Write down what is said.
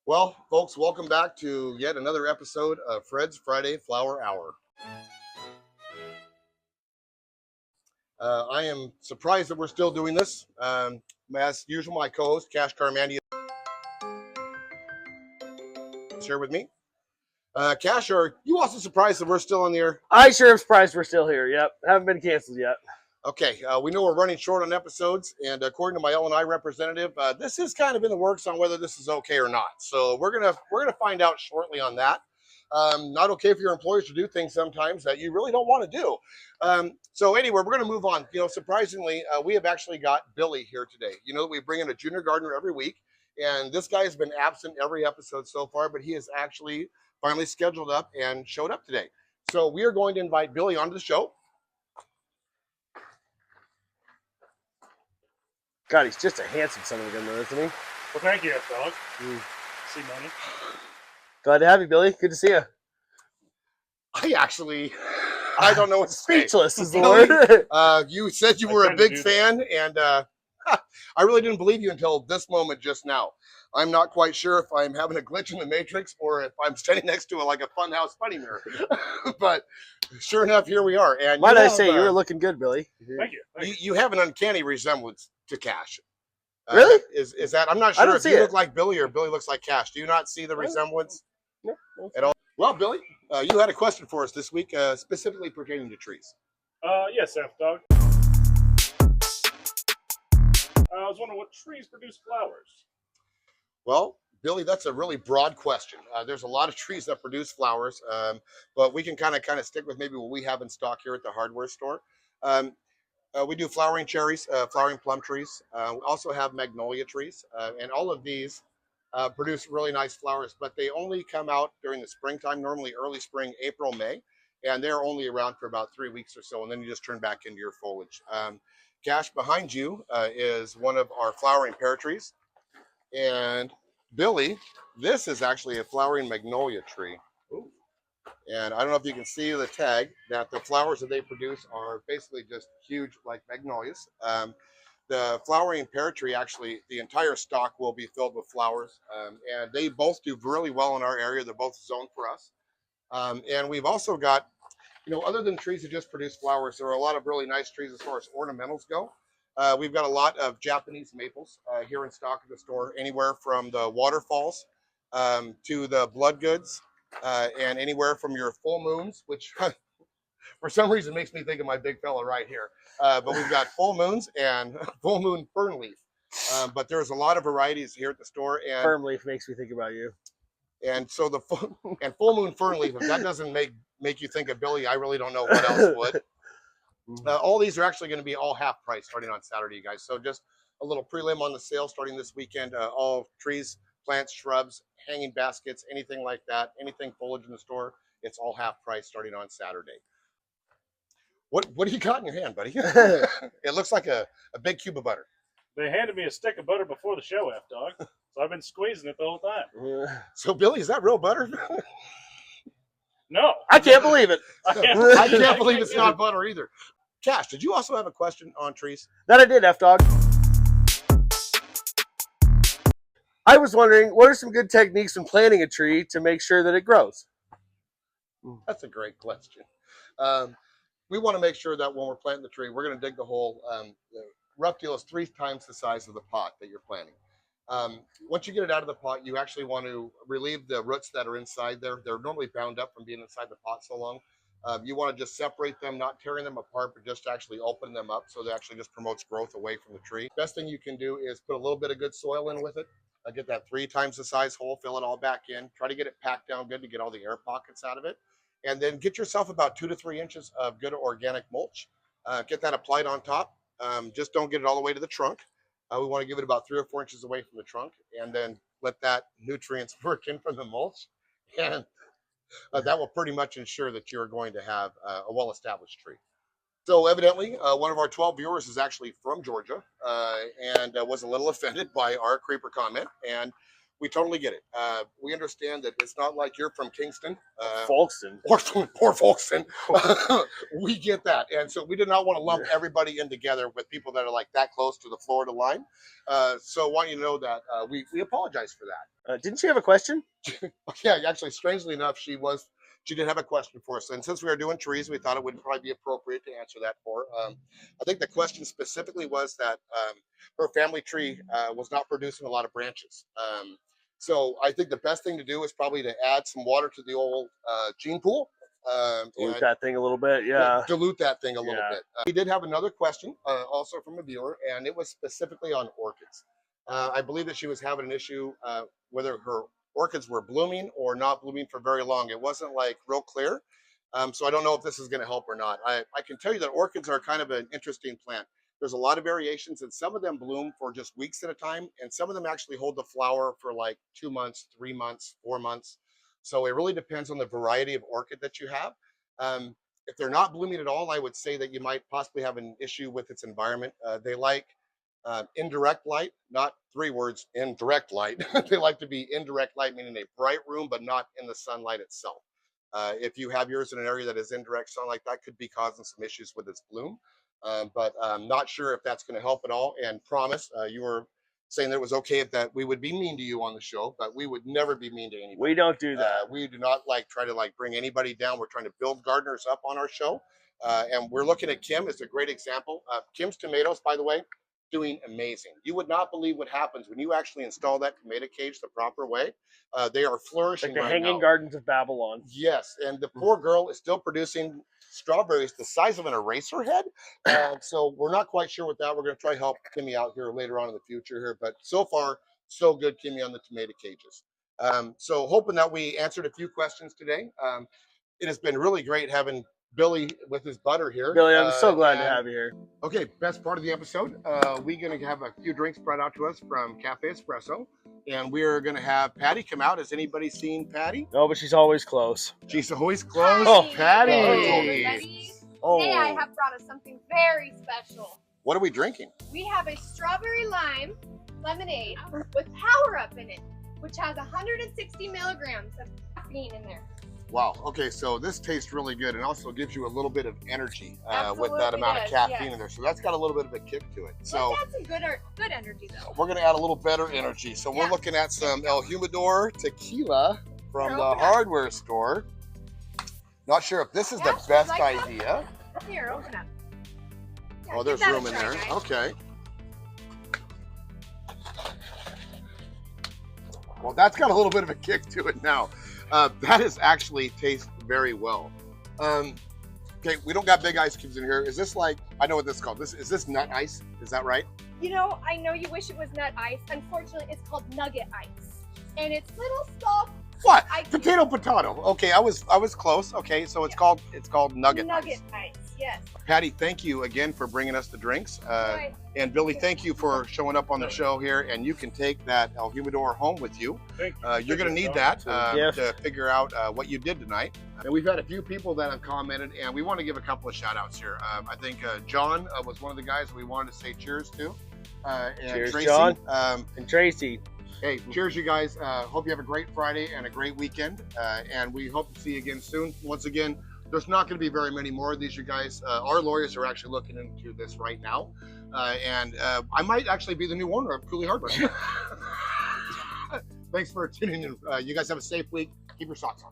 Well, folks, welcome back to yet another episode of Fred's Friday Flower Hour. I am surprised that we're still doing this. As usual, my co-host, Cash Carmandi, is here with me. Cash, are you also surprised that we're still on the air? I sure am surprised we're still here. Yep, haven't been canceled yet. Okay, we know we're running short on episodes, and according to my L&I representative, this is kind of in the works on whether this is okay or not. So we're gonna find out shortly on that. Not okay for your employers to do things sometimes that you really don't want to do. So anyway, we're gonna move on. Surprisingly, we have actually got Billy here today. You know, we bring in a junior gardener every week, and this guy has been absent every episode so far, but he has actually finally scheduled up and showed up today. So we are going to invite Billy onto the show. God, he's just a handsome son of a gun, though, isn't he? Well, thank you, dog. See money. Glad to have you, Billy. Good to see you. I don't know what to say. Speechless is the word. You said you were a big fan, and I really didn't believe you until this moment just now. I'm not quite sure if I'm having a glitch in the matrix or if I'm standing next to a funhouse funny mirror. But sure enough, here we are. And might I say, you were looking good, Billy. Thank you. You have an uncanny resemblance to Cash. Really? Is that? I'm not sure if you look like Billy or Billy looks like Cash. Do you not see the resemblance at all? Well, Billy, you had a question for us this week, specifically pertaining to trees. Yes, F-Dog. I was wondering what trees produce flowers. Well, Billy, that's a really broad question. There's a lot of trees that produce flowers, but we can kind of stick with maybe what we have in stock here at the hardware store. We do flowering cherries, flowering plum trees. We also have magnolia trees, and all of these produce really nice flowers, but they only come out during the springtime, normally early spring, April, May, and they're only around for about 3 weeks or so, and then you just turn back into your foliage. Cash, behind you is one of our flowering pear trees, and Billy, this is actually a flowering magnolia tree. Ooh. And I don't know if you can see the tag that the flowers that they produce are basically just huge, like magnolias. The flowering pear tree, actually, the entire stalk will be filled with flowers. And they both do really well in our area. They're both zoned for us. And we've also got, other than trees that just produce flowers, there are a lot of really nice trees as far as ornamentals go. We've got a lot of Japanese maples here in stock at the store, anywhere from the waterfalls to the blood goods, and anywhere from your full moons, which for some reason makes me think of my big fella right here. But we've got full moons and full moon fern leaf. But there's a lot of varieties here at the store. And fern leaf makes me think about you. And so the full moon fern leaf, if that doesn't make you think of Billy, I really don't know what else would. All these are actually going to be all half price starting on Saturday, you guys. So just a little prelim on the sale starting this weekend. All trees, plants, shrubs, hanging baskets, anything like that, anything foliage in the store, it's all half price starting on Saturday. What do you got in your hand, buddy? It looks like a big cube of butter. They handed me a stick of butter before the show, F-Dog. So I've been squeezing it the whole time. So, Billy, is that real butter? No. I can't believe it. I can't believe it's not butter either. Cash, did you also have a question on trees? That I did, F-Dog. I was wondering, what are some good techniques when planting a tree to make sure that it grows? That's a great question. We want to make sure that when we're planting the tree, we're going to dig the hole. The rough deal is 3 times the size of the pot that you're planting. Once you get it out of the pot, you actually want to relieve the roots that are inside there. They're normally bound up from being inside the pot so long. You want to just separate them, not tearing them apart, but just actually open them up so that actually just promotes growth away from the tree. Best thing you can do is put a little bit of good soil in with it. Get that 3 times the size hole, fill it all back in. Try to get it packed down good to get all the air pockets out of it. And then get yourself about 2 to 3 inches of good organic mulch. Get that applied on top. Just don't get it all the way to the trunk. We want to give it about 3 or 4 inches away from the trunk, and then let that nutrients work in from the mulch. And that will pretty much ensure that you're going to have a well-established tree. So evidently, one of our 12 viewers is actually from Georgia and was a little offended by our creeper comment. And we totally get it. We understand that it's not like you're from Kingston. Folkston. Or from poor Folkston. We get that. And so we did not want to lump everybody in together with people that are like that close to the Florida line. So I want you to know that we apologize for that. Didn't she have a question? Yeah, actually, strangely enough, she did have a question for us. And since we were doing trees, we thought it would probably be appropriate to answer that for. I think the question specifically was that her family tree was not producing a lot of branches. So I think the best thing to do is probably to add some water to the old gene pool. Dilute And that thing a little bit, yeah. dilute that thing a little Yeah. bit. We did have another question also from a viewer, and it was specifically on orchids. I believe that she was having an issue whether her orchids were blooming or not blooming for very long. It wasn't like real clear. So I don't know if this is going to help or not. I can tell you that orchids are kind of an interesting plant. There's a lot of variations, and some of them bloom for just weeks at a time, and some of them actually hold the flower for like 2 months, 3 months, 4 months. So it really depends on the variety of orchid that you have. If they're not blooming at all, I would say that you might possibly have an issue with its environment. They like indirect light, not 3 words, indirect light. They like to be indirect light, meaning a bright room, but not in the sunlight itself. If you have yours in an area that is indirect sunlight, that could be causing some issues with its bloom. But I'm not sure if that's going to help at all. And promise, you were saying that it was okay if that we would be mean to you on the show, but we would never be mean to anybody. We don't do that. We do not try to bring anybody down. We're trying to build gardeners up on our show. And we're looking at Kim as a great example. Kim's tomatoes, by the way, doing amazing. You would not believe what happens when you actually install that tomato cage the proper way. They are flourishing Like the right Hanging now. Gardens of Babylon. Yes, and the poor girl is still producing strawberries the size of an eraser head. So we're not quite sure with that. We're going to try to help Kimmy out here later on in the future here. But so far, so good, Kimmy, on the tomato cages. So hoping that we answered a few questions today. It has been really great having Billy with his butter here. Billy, I'm so glad to and- have you here. Okay, best part of the episode. We're going to have a few drinks brought out to us from Cafe Espresso. And we're going to have Patty come out. Has anybody seen Patty? No, but she's always close. She's always close. Oh, Patty. Everybody. Oh. Today I have brought us something very special. What are we drinking? We have a strawberry lime lemonade with Power Up in it, which has 160 milligrams of caffeine in there. Wow. Okay, so this tastes really good and also gives you a little bit of energy with Absolutely that amount of does, caffeine yes. in there. So that's got a little bit of a kick to it. So Let's add some good energy though. we're going to add a little better energy. So we're Yeah. looking at some El Humidor tequila from Here, the open up. hardware store. Not sure if this is Yeah, the she'd best like that. idea. Here, open up. Yeah, Oh, give there's that a room in try, there. guys. Okay. Well, that's got a little bit of a kick to it now. That is actually tastes very well. Okay, we don't got big ice cubes in here. Is this like, I know what this is called. Is this nut ice? Is that right? You know, I know you wish it was nut ice. Unfortunately, it's called nugget ice. And it's little soft What? ice. Potato. Okay, I was close. Okay, so it's called nugget ice. ice, yes. Patty, thank you again for bringing us the drinks. Right. And Billy, thank you for showing up on the show here. And you can take that El Humidor home with you. Thank you. You're going to need that gift. to figure out what you did tonight. And we've had a few people that have commented, and we want to give a couple of shout outs here. I think John was one of the guys we wanted to say cheers to. And Cheers, Tracy. John. And Tracy. Hey, cheers, you guys. Hope you have a great Friday and a great weekend. And we hope to see you again soon. Once again, there's not going to be very many more of these, you guys. Our lawyers are actually looking into this right now. And I might actually be the new owner of Coulee Hardware. Thanks for tuning in. You guys have a safe week. Keep your socks on.